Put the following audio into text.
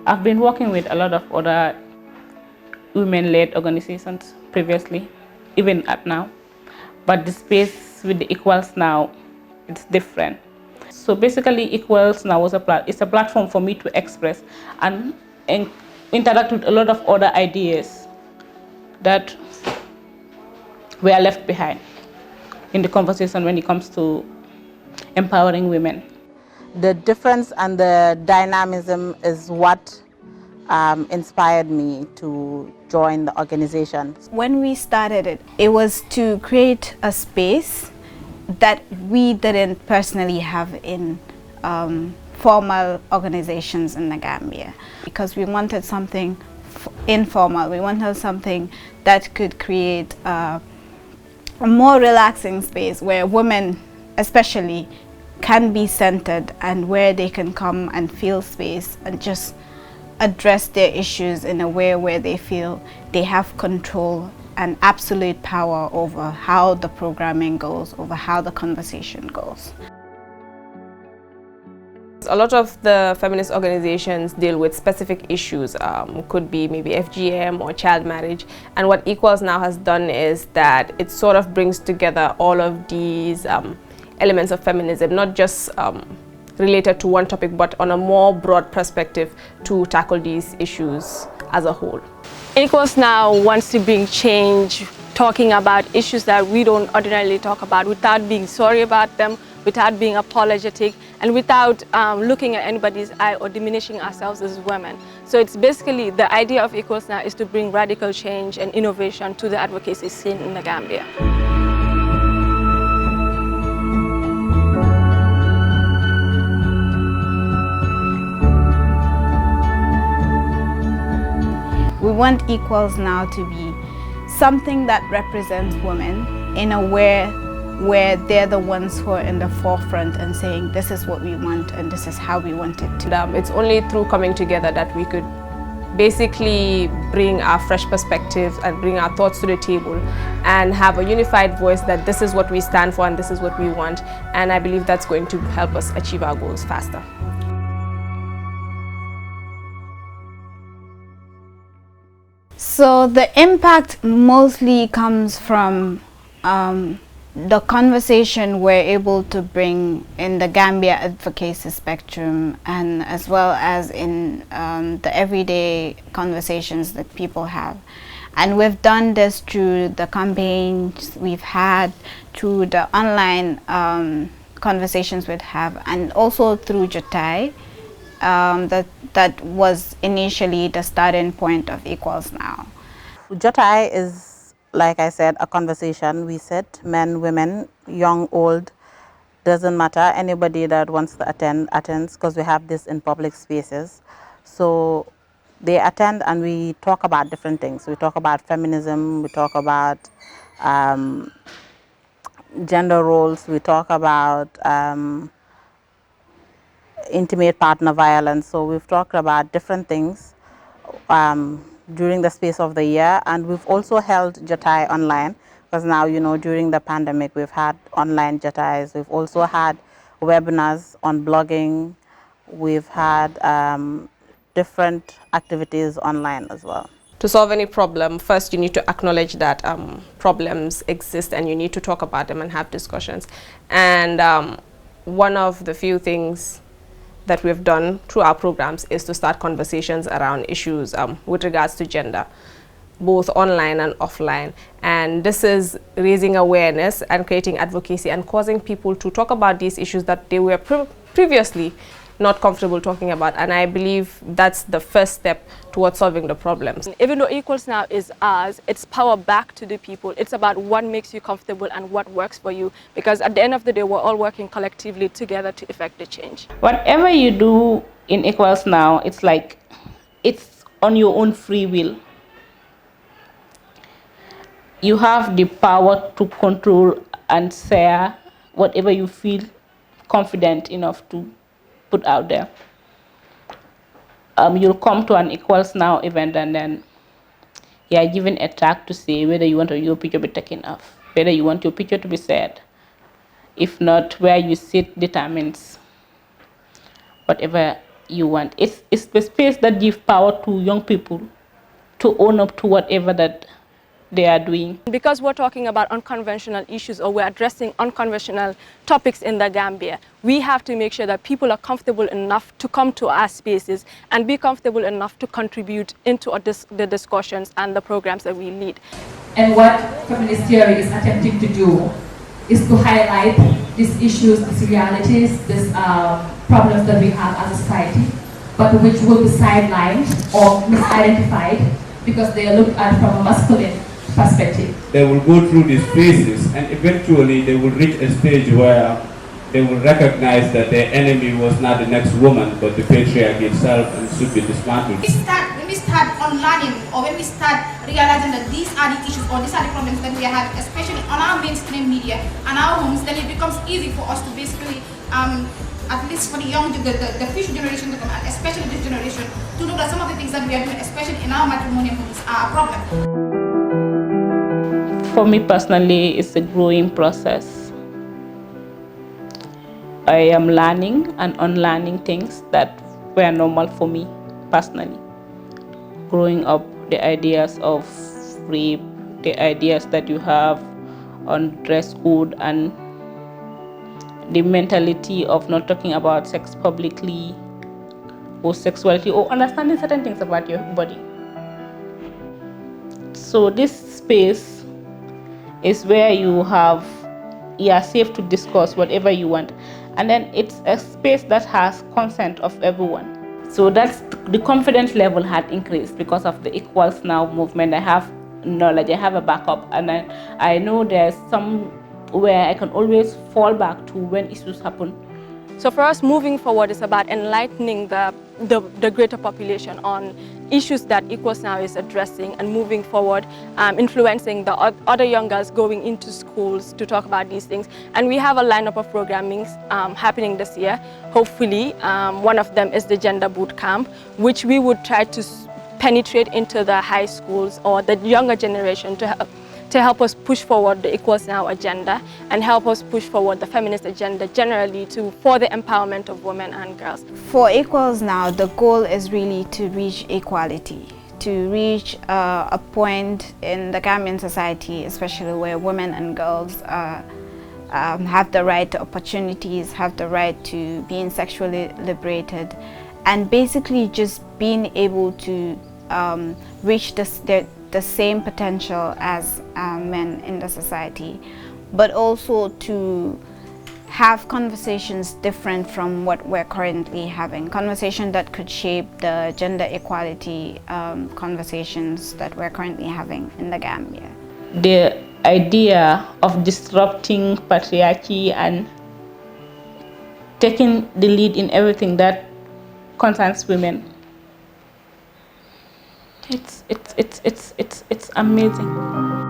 I've been working with a lot of other women-led organizations previously, even at now, but the space with the Equals Now, it's different. So basically, Equals Now it's a platform for me to express and interact with a lot of other ideas that were left behind in the conversation when it comes to empowering women. The difference and the dynamism is what inspired me to join the organization. When we started it, it was to create a space that we didn't personally have in formal organizations in the Gambia, because we wanted something informal. We wanted something that could create a more relaxing space where women especially can be centered and where they can come and feel space and just address their issues in a way where they feel they have control and absolute power over how the programming goes, over how the conversation goes. A lot of the feminist organizations deal with specific issues, could be maybe FGM or child marriage, and what Equals Now has done is that it sort of brings together all of these elements of feminism, not just related to one topic, but on a more broad perspective to tackle these issues as a whole. Equals Now wants to bring change, talking about issues that we don't ordinarily talk about without being sorry about them, without being apologetic, and without looking at anybody's eye or diminishing ourselves as women. So it's basically the idea of Equals Now is to bring radical change and innovation to the advocacy scene in the Gambia. We want Equals Now to be something that represents women in a way where they're the ones who are in the forefront and saying this is what we want and this is how we want it to. It's only through coming together that we could basically bring our fresh perspectives and bring our thoughts to the table and have a unified voice that this is what we stand for and this is what we want, and I believe that's going to help us achieve our goals faster. So the impact mostly comes from the conversation we're able to bring in the Gambia advocacy spectrum, and as well as in the everyday conversations that people have. And we've done this through the campaigns we've had, through the online conversations we'd have, and also through Jotai. That was initially the starting point of Equals Now. Jotai is, like I said, a conversation. We sit, men, women, young, old, doesn't matter. Anybody that wants to attend, attends, because we have this in public spaces. So they attend and we talk about different things. We talk about feminism, we talk about gender roles, we talk about intimate partner violence. So we've talked about different things during the space of the year, and we've also held Jotai online, because now, you know, during the pandemic we've had online Jotais. We've also had webinars on blogging. We've had different activities online as well. To solve any problem, first you need to acknowledge that problems exist and you need to talk about them and have discussions. And one of the few things that we've done through our programs is to start conversations around issues with regards to gender, both online and offline. And this is raising awareness and creating advocacy and causing people to talk about these issues that they were previously not comfortable talking about. And I believe that's the first step towards solving the problems. Even though Equals Now is ours, it's power back to the people. It's about what makes you comfortable and what works for you, because at the end of the day, we're all working collectively together to effect the change. Whatever you do in Equals Now, it's like it's on your own free will. You have the power to control and share whatever you feel confident enough to put out there. You'll come to an Equals Now event and then you are given a tag to say whether you want your picture to be taken off, whether you want your picture to be shared. If not, where you sit determines whatever you want. It's the space that gives power to young people to own up to whatever that they are doing. Because we're talking about unconventional issues, or we're addressing unconventional topics in the Gambia, we have to make sure that people are comfortable enough to come to our spaces and be comfortable enough to contribute into the discussions and the programs that we lead. And what feminist theory is attempting to do is to highlight these issues, these realities, these problems that we have as a society, but which will be sidelined or misidentified because they are looked at from a masculine perspective. They will go through these phases and eventually they will reach a stage where they will recognize that their enemy was not the next woman but the patriarchy itself and should be dismantled. When we start unlearning, or when we start realizing that these are the issues or these are the problems that we are having, especially on our mainstream media and our homes, then it becomes easy for us to basically at least for the young, the future generation to come, and especially this generation, to know that some of the things that we are doing, especially in our matrimonial homes, are a problem. For me personally, it's a growing process. I am learning and unlearning things that were normal for me personally. Growing up, the ideas of rape, the ideas that you have on dress code, and the mentality of not talking about sex publicly, or sexuality, or understanding certain things about your body. So this space is where you are safe to discuss whatever you want, and then it's a space that has consent of everyone. So that's the confidence level had increased because of the Equals Now movement. I have knowledge, I have a backup, and I know there's somewhere I can always fall back to when issues happen. So for us, moving forward is about enlightening the greater population on issues that Equals Now is addressing, and moving forward, influencing the other young girls going into schools to talk about these things. And we have a lineup of programming happening this year. Hopefully, one of them is the Gender Boot Camp, which we would try to penetrate into the high schools or the younger generation to help us push forward the Equals Now agenda and help us push forward the feminist agenda generally for the empowerment of women and girls. For Equals Now, the goal is really to reach equality, to reach a point in the Gambian society, especially where women and girls have the right to opportunities, have the right to being sexually liberated, and basically just being able to reach the same potential as men in the society, but also to have conversations different from what we're currently having, conversation that could shape the gender equality conversations that we're currently having in the Gambia. The idea of disrupting patriarchy and taking the lead in everything that concerns women, it's amazing.